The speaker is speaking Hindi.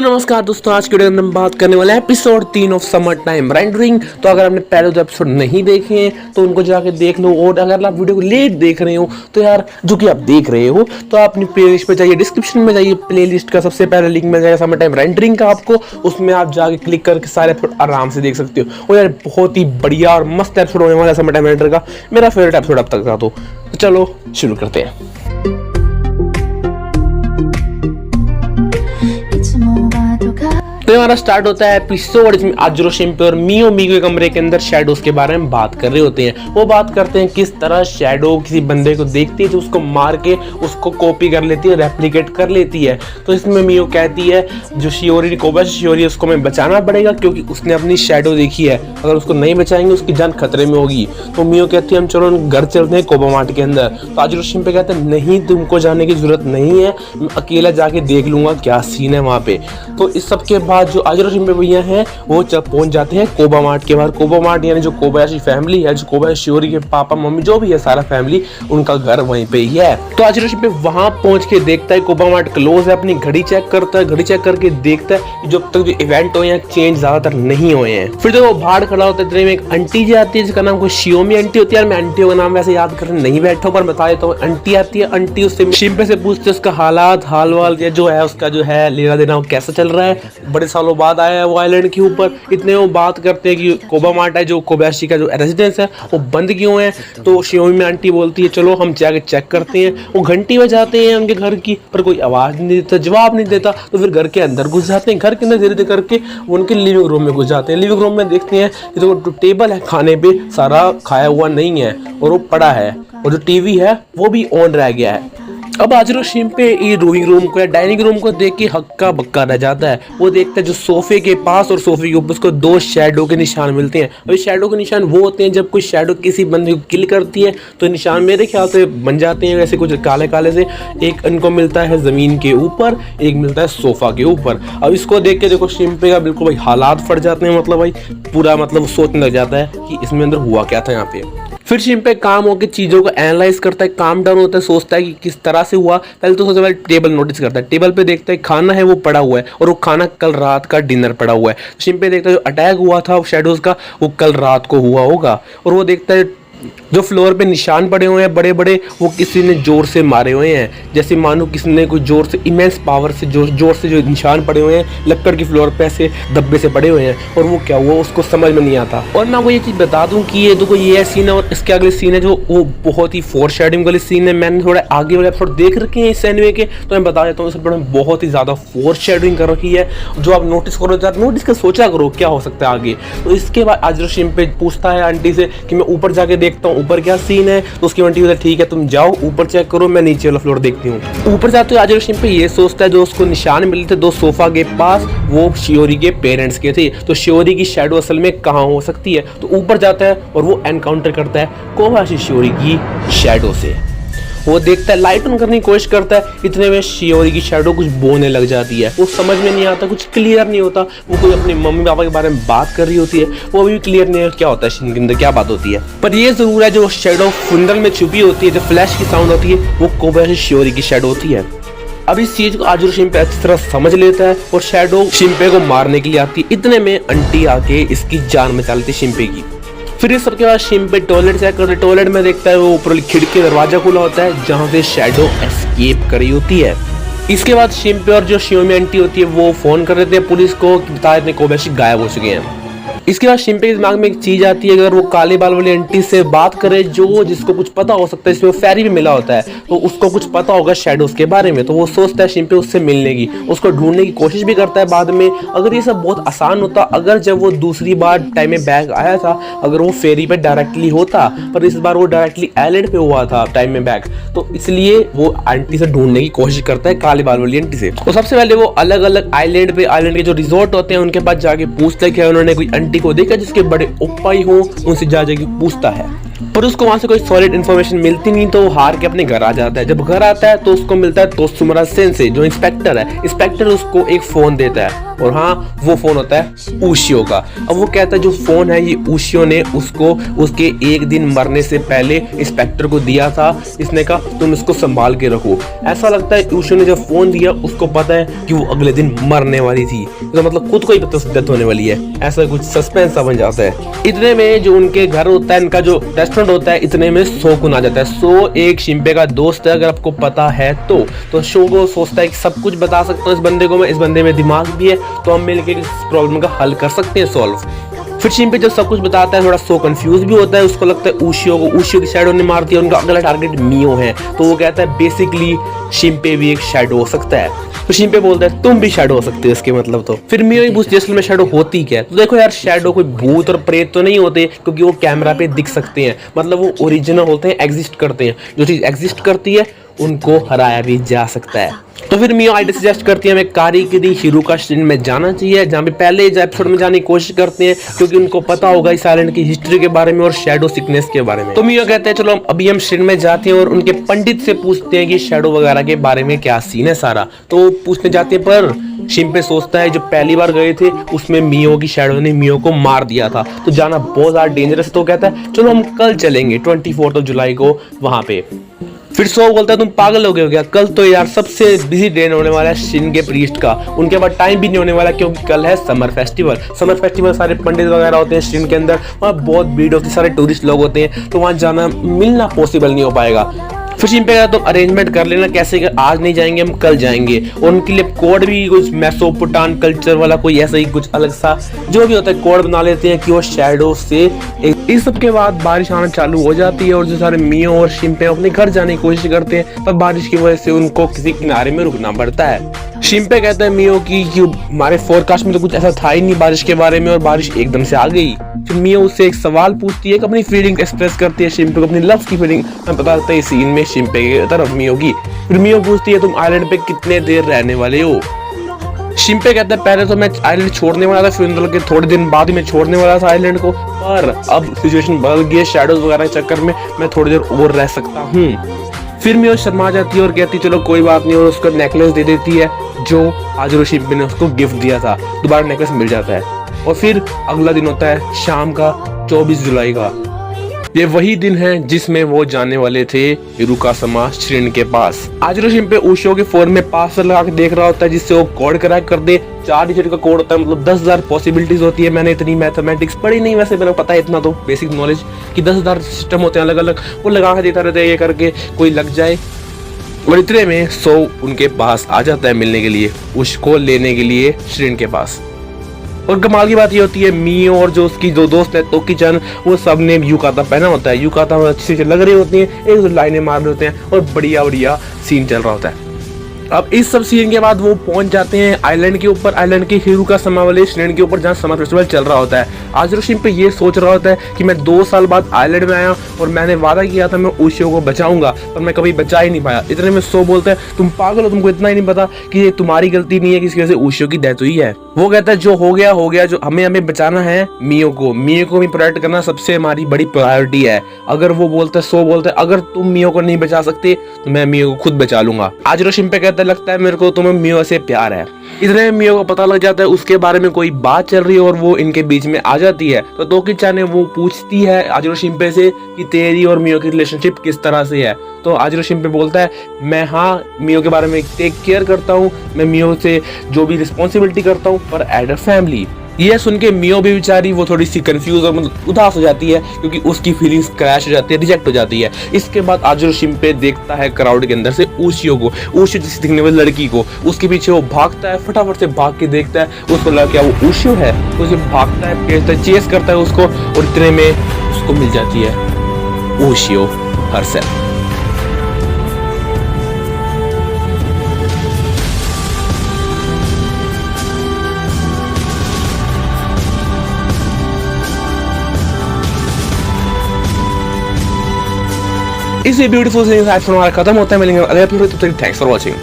तो नमस्कार दोस्तों, आज के वीडियो में हम बात करने वाले हैं episode 3 of summer time rendering. तो अगर आपने पहले 2 एपिसोड नहीं देखे हैं तो उनको जाके देख लो, और अगर आप वीडियो को लेट देख रहे हो तो यार जो कि आप देख रहे हो तो आप अपनी प्लेलिस्ट पे जाइए, डिस्क्रिप्शन में जाइए, प्लेलिस्ट का सबसे पहले लिंक मिल जाएगा समर टाइम रेंडरिंग का आपको, उसमें आप जाके क्लिक करके सारे एपिसोड आराम से देख सकते हो। और यार बहुत ही बढ़िया और मस्त एपिसोड होने वाला है समर टाइम रेंडर का, मेरा फेवरेट एपिसोड अब तक का। तो चलो शुरू करते हैं। तो हमारा स्टार्ट होता है एपिसोड जिसमें आजरो, शिंपे और मियो के कमरे के अंदर शैडोज के बारे में बात कर रहे होते हैं। वो बात करते हैं किस तरह शैडो किसी बंदे को देखती है तो उसको मार के उसको कॉपी कर लेती है, रेप्लिकेट कर लेती है। तो इसमें मियो कहती है जो शियोरी शियोरी उसको हमें बचाना पड़ेगा क्योंकि उसने अपनी शैडो देखी है, अगर उसको नहीं बचाएंगे उसकी जान खतरे में होगी। तो मियो कहती है हम चलो घर चलते हैं कोबामार्ट के अंदर। तो आजरो शिंपे कहते हैं नहीं, तुमको जाने की जरूरत नहीं है, मैं अकेला जाके देख लूंगा क्या सीन है वहाँ पे। तो इस सब के बाद जो आजरो शिंपे भैया हैं वो जब पहुंच जाते हैं कोबामार्ट के बाहर। कोबामार्ट यानी जो कोबायाशी फैमिली है, जो कोबायाशी शियोरी के पापा मम्मी जो भी है सारा फैमिली, उनका घर वहीं पे ही है। तो आजरो शिंपे वहां पहुंच के देखता है कोबामार्ट क्लोज है, अपनी घड़ी चेक करता है, घड़ी चेक करके देखता है जब तक जो इवेंट हुए हैं चेंज ज्यादातर नहीं हुए हैं। फिर तो वो बाहर खड़ा होता है, इतने में एक आंटी जी आती है जिसका नाम कोई शियोमी आंटी होती है। मैं आंटियों का नाम वैसे याद करने नहीं बैठा हूं पर बता देता हूँ। आंटी आती है, आंटी उससे शिंपे से पूछते है उसका हालात हाल वाल जो है उसका जो है लेना देना वो कैसा चल रहा है, बड़े सालों बाद आया है वो आइलैंड के ऊपर। इतने वो बात करते हैं कि कोबामार्ट है जो कोबायाशी का जो रेजिडेंस है वो बंद क्यों है। तो शियोमी आंटी बोलती है चलो हम जाके चेक करते हैं। वो घंटी बजाते हैं उनके घर की पर कोई आवाज नहीं देता, जवाब नहीं देता। तो फिर घर के अंदर घुस जाते हैं, घर के अंदर धीरे धीरे करके वो उनके लिविंग रूम में घुस जाते हैं। लिविंग रूम में देखते हैं कि जो टेबल है खाने पे सारा खाया हुआ नहीं है और वो पड़ा है, और जो टीवी है वो भी ऑन रह गया है। अब आजरो शिंपे ये ड्राइंग रूम को या डाइनिंग रूम को देख के हक्का बक्का रह जाता है। वो देखता है जो सोफे के पास और सोफे के ऊपर उसको 2 शैडो के निशान मिलते हैं। और शैडो के निशान वो होते हैं जब कोई शैडो किसी बंदे को किल करती है तो निशान मेरे ख्याल से बन जाते हैं वैसे कुछ काले काले से। एक इनको मिलता है जमीन के ऊपर, एक मिलता है सोफा के ऊपर। अब इसको देख के देखो शिंपे का बिल्कुल भाई हालात फट जाते हैं, मतलब भाई पूरा मतलब सोचने लग जाता है कि इसमें अंदर हुआ क्या था यहाँ पे। फिर शिंपे काम होकर चीजों को एनालाइज करता है, काम डाउन होता है, सोचता है कि किस तरह से हुआ। पहले तो सबसे पहले टेबल नोटिस करता है, टेबल पे देखता है खाना है वो पड़ा हुआ है और वो खाना कल रात का डिनर पड़ा हुआ है। शिंपे देखता है जो अटैक हुआ था शैडोज का वो कल रात को हुआ होगा। और वो देखता है जो फ्लोर पे निशान पड़े हुए हैं बड़े बड़े वो किसी ने जोर से मारे हुए हैं, जैसे मानो किसी ने कोई जोर से इमेंस पावर से जोर से जो निशान पड़े हुए हैं लक्कड़ की फ्लोर पे ऐसे दब्बे से पड़े हुए हैं। और वो क्या हुआ उसको समझ में नहीं आता। और मैं आपको ये चीज़ बता दूं कि ये देखो ये सीन है और इसके अगले सीन है जो वो बहुत ही फोरशैडोइंग वाले सीन है। मैंने थोड़ा आगे वाले एपिसोड देख रखे हैं इस एनिमे के, तो मैं बता देता हूँ इस एपिसोड में बहुत ही ज़्यादा फोरशैडोइंग कर रखी है। जो आप नोटिस करो नोटिस कर सोचा करो क्या हो सकता है आगे। तो इसके बाद आजरो शिंपे पूछता है आंटी से कि मैं ऊपर जाके देखता हूँ ऊपर क्या सीन है। तो उसकी आंटी बोलती है ठीक है तुम जाओ ऊपर चेक करो, मैं नीचे वाला फ्लोर देखती हूँ। ऊपर जाते हुए आजरो शिंपे ये सोचता है जो उसको निशान मिले थे 2 सोफा के पास वो शियोरी के पेरेंट्स के थे, तो शियोरी की शैडो असल में कहाँ हो सकती है। तो ऊपर जाता है और वो एनकाउंटर करता है कोबायाशी शियोरी की शैडो से। वो देखता है लाइट ऑन करने की कोशिश करता है, इतने में शियोरी की शैडो कुछ बोलने लग जाती है। वो समझ में नहीं आता, कुछ क्लियर नहीं होता। वो कोई अपने मम्मी पापा के बारे में बात कर रही होती है, वो भी क्लियर नहीं है क्या होता है सीन के अंदर क्या बात होती है। पर ये जरूर है जो शैडो फुंडल में छुपी होती है, जो फ्लैश की साउंड होती है वो कोबायाशी शियोरी की शैडो होती है। अब इस चीज को आजरो शिंपे अच्छी तरह समझ लेता है और शैडो शिंपे को मारने के लिए आती है। इतने में आंटी आके इसकी जान बचा लेती है शिंपे की। फिर इस सबके बाद शिंपे टॉयलेट चेक करते, टॉयलेट में देखता है वो ऊपर खिड़की दरवाजा खुला होता है जहां से शैडो एस्केप करी होती है। इसके बाद शिंपे और जो शियोमी आंटी होती है वो फोन कर देते हैं पुलिस को कि बता देते हैं कोबायाशी गायब हो चुके हैं। इसके बाद शिंपे के दिमाग में एक चीज आती है, अगर वो काले बाल वाली आंटी से बात करे जो जिसको कुछ पता हो सकता है, इसमें फेरी भी मिला होता है तो उसको कुछ पता होगा शैडोज के बारे में। तो वो सोचता है शिंपे उससे मिलने की, उसको ढूंढने की कोशिश भी करता है बाद में। अगर ये सब बहुत आसान होता, अगर जब वो दूसरी बार टाइम में बैग आया था अगर वो फेरी पे डायरेक्टली होता, पर इस बार वो डायरेक्टली आइलैंड पे हुआ था टाइम में बैग, तो इसलिए वो आंटी से ढूंढने की कोशिश करता है काले बाल वाली आंटी से। तो सबसे पहले वो अलग अलग आइलैंड के जो रिजॉर्ट होते हैं उनके पास जाके पूछता है कि उन्होंने कोई आंटी को देखा जिसके बड़े उपाय हो, उनसे जा जाके पूछता है। पर उसको वहां से कोई सॉलिड इन्फॉर्मेशन मिलती नहीं, तो वो हार के अपने घर आ जाता है। जब घर आता है तो उसको मिलता है तोत्सुमारा सेंसे, जो इंस्पेक्टर है। इंस्पेक्टर उसको एक फोन देता है, और हाँ, वो फोन होता है उशियो का। अब वो कहता है जो फोन है ये उशियो ने उसको उसके एक दिन मरने से पहले इंस्पेक्टर को दिया था। इसने कहा तुम इसको संभाल के रखो। ऐसा लगता है उशियो ने जब फोन दिया उसको पता है कि वो अगले दिन मरने वाली थी, तो मतलब खुद को ही पता डेथ होने वाली है। ऐसा कुछ सस्पेंस सा बन जाता है। इतने में जो उनके घर होता है, इनका जो रेस्टोरेंट होता है, इतने में शोगुन आ जाता है। सो एक शिंपे का दोस्त है, अगर आपको पता है तो शोगुन सोचता है कि सब कुछ बता सकता हूँ इस बंदे को मैं, इस बंदे में दिमाग भी है, तो हम मिलकर इस प्रॉब्लम का हल कर सकते हैं सॉल्व। फिर शिंपे जब सब कुछ बताता है थोड़ा सो कंफ्यूज भी होता है। उसको लगता है उशियो की शैडो ने मार दिया, उनका अगला टारगेट मियो है। तो वो कहता है बेसिकली शिंपे भी एक शैडो हो सकता है। तो शिंपे बोलता है तुम भी शैडो हो सकते हो इसके मतलब। तो फिर मियो ही पूछती है असल में शैडो होती क्या है। तो देखो यार, शैडो कोई भूत और प्रेत तो नहीं होते, क्योंकि वो कैमरा पे दिख सकते हैं, मतलब वो ओरिजिनल होते हैं, एग्जिस्ट करते हैं। जो चीज एग्जिस्ट करती है उनको हराया भी जा सकता है। तो फिर मियो आइडिया सजेस्ट करती है हमें कारीगिरी हिरुका श्रिन में जाना चाहिए, जहाँ पे पहले इस एपिसोड में जाने की कोशिश करते हैं, क्योंकि उनको पता होगा इस आइलैंड की हिस्ट्री के बारे में और शैडो सिकनेस के बारे में। तो मियो कहते हैं चलो अभी हम श्रिन में जाते हैं और उनके पंडित से पूछते हैं कि शैडो वगैरह के बारे में क्या सीन है सारा। तो पूछने जाते हैं, पर शिंपे सोचता है जो पहली बार गए थे उसमें मियो की शैडो ने मियो को मार दिया था, तो जाना बहुत ज्यादा डेंजरस है। तो कहता है चलो हम कल चलेंगे 24 जुलाई को वहां पे। फिर सो बोलता है तुम पागल हो गए हो क्या, कल तो यार सबसे बिजी डे होने वाला है शिन के प्रीस्ट का, उनके बाद टाइम भी नहीं होने वाला, क्योंकि कल है समर फेस्टिवल। समर फेस्टिवल सारे पंडित वगैरह होते हैं शिन के अंदर, वहाँ बहुत भीड़ होती है, सारे टूरिस्ट लोग होते हैं, तो वहाँ जाना मिलना पॉसिबल नहीं हो पाएगा। फिर शिंपे का तुम अरेंजमेंट कर लेना कैसे, आज नहीं जाएंगे हम कल जाएंगे। और उनके लिए कोड भी कुछ मेसोपोटान कल्चर वाला कोई ऐसा ही कुछ अलग सा जो भी होता है कोड बना लेते हैं कि वो शैडो से। इस सब के बाद बारिश आना चालू हो जाती है और जो सारे मियो और शिंपे अपने घर जाने की कोशिश करते हैं, तब बारिश की वजह से उनको किसी किनारे में रुकना पड़ता है। शिंपे कहता है मियो की हमारे फोरकास्ट में तो कुछ ऐसा था ही नहीं बारिश के बारे में, और बारिश एकदम से आ गई। फिर मियो उससे एक सवाल पूछती है, अपनी फीलिंग एक्सप्रेस करती है शिंपे को, अपनी लव की फीलिंग पता लगता है इस सीन में शिंपे की तरफ मियो की। फिर मियो पूछती है तुम आइलैंड पे कितने देर रहने वाले हो। शिंपे कहता है पहले तो मैं आइलैंड छोड़ने वाला था, फिर के थोड़े दिन बाद ही मैं छोड़ने वाला था आइलैंड को, पर अब सिचुएशन बदल गई है, शैडोज वगैरह के चक्कर में मैं थोड़ी देर और रह सकता हूँ। फिर मियो शर्मा जाती है और कहती चलो कोई बात नहीं, और उसको नेकलेस दे देती है जो आजरो शिंपे ने उसको गिफ्ट दिया था। दोबारा नेकलेस मिल जाता है। और फिर अगला दिन होता है शाम का 24 जुलाई का। ये वही दिन है जिसमें वो जाने वाले थे हिरुकासामा श्रिन के पास। आजरो शिंपे उशियो के फोन में पासवर्ड लगा के देख रहा होता है जिससे वो कोड क्रैक कर दे। 4 डिजिट का कोड होता है, मतलब 10,000 पॉसिबिलिटीज होती है। मैंने इतनी मैथमेटिक्स पढ़ी नहीं, वैसे मेरे को पता है इतना तो बेसिक नॉलेज कि 10,000 सिस्टम होते हैं अलग अलग, वो लगा के देता रहता है ये करके कोई लग जाए। और इतने में सो उनके पास आ जाता है मिलने के लिए, उसको लेने के लिए श्रिन के पास। और कमाल की बात ये होती है मियो और जो उसकी जो दोस्त है तोकी-chan, वो सब ने युकाता पहना होता है। युकाता अच्छी से लग रही होती है, एक दो लाइनें मार रहे होते हैं और बढ़िया बढ़िया सीन चल रहा होता है। अब इस सब सीन के बाद वो पहुंच जाते हैं आइलैंड के ऊपर, आइलैंड के हिरुकासामा वाले श्रिन के ऊपर जहाँ समर फेस्टिवल चल रहा होता है। आजरो शिंपे ये सोच रहा होता है कि मैं 2 साल बाद आइलैंड में आया और मैंने वादा किया था मैं उशियो को बचाऊंगा, पर मैं कभी बचा ही नहीं पाया। इतने में सो बोलता है तुम पागल हो, तुमको इतना ही नहीं पता कि ये तुम्हारी गलती नहीं है कि इसकी वजह से उशियो की डेथ हुई है। वो कहता है जो हो गया हो गया, जो हमें बचाना है मियो को भी प्रोटेक्ट करना सबसे हमारी बड़ी प्रायोरिटी है। अगर वो बोलता है, सो बोलता है अगर तुम मियो को नहीं बचा सकते तो मैं मियो को खुद बचा लूंगा। आजरो शिंपे कहता है लगता है मेरे को तुम्हें मियो से प्यार है। इतने में मियो को पता लग जाता है उसके बारे में कोई बात चल रही है और वो इनके बीच में आ जाती है। तो तोकी-chan ने वो पूछती है आजरो शिंपे से कि तेरी और मियो की रिलेशनशिप किस तरह से है। तो आजरो शिंपे बोलता है मैं हाँ मियो के बारे में टेक केयर करता हूँ, मैं मियो से जो भी रिस्पॉन्सिबिलिटी करता हूँ, पर एज अ फैमिली। ये सुन के मियो भी बेचारी वो थोड़ी सी कंफ्यूज और मतलब उदास हो जाती है, क्योंकि उसकी फीलिंग्स क्रैश हो जाती है, रिजेक्ट हो जाती है। इसके बाद आजरो शिंपे देखता है क्राउड के अंदर से उशियो को, उशियो जिसे दिखने वाली लड़की को। उसके पीछे वो भागता है, फटाफट से भाग के देखता है, उसको लगा क्या वो उशियो है, तो उसे भागता है, चेस करता है उसको, और इतने में उसको मिल जाती है उशियो हरसेल्फ। इसी ब्यूटीफुल सीन हमारा खत्म होता है। मिलेंगे अगले एपिसोड, तब तक थैंक्स फॉर वॉचिंग।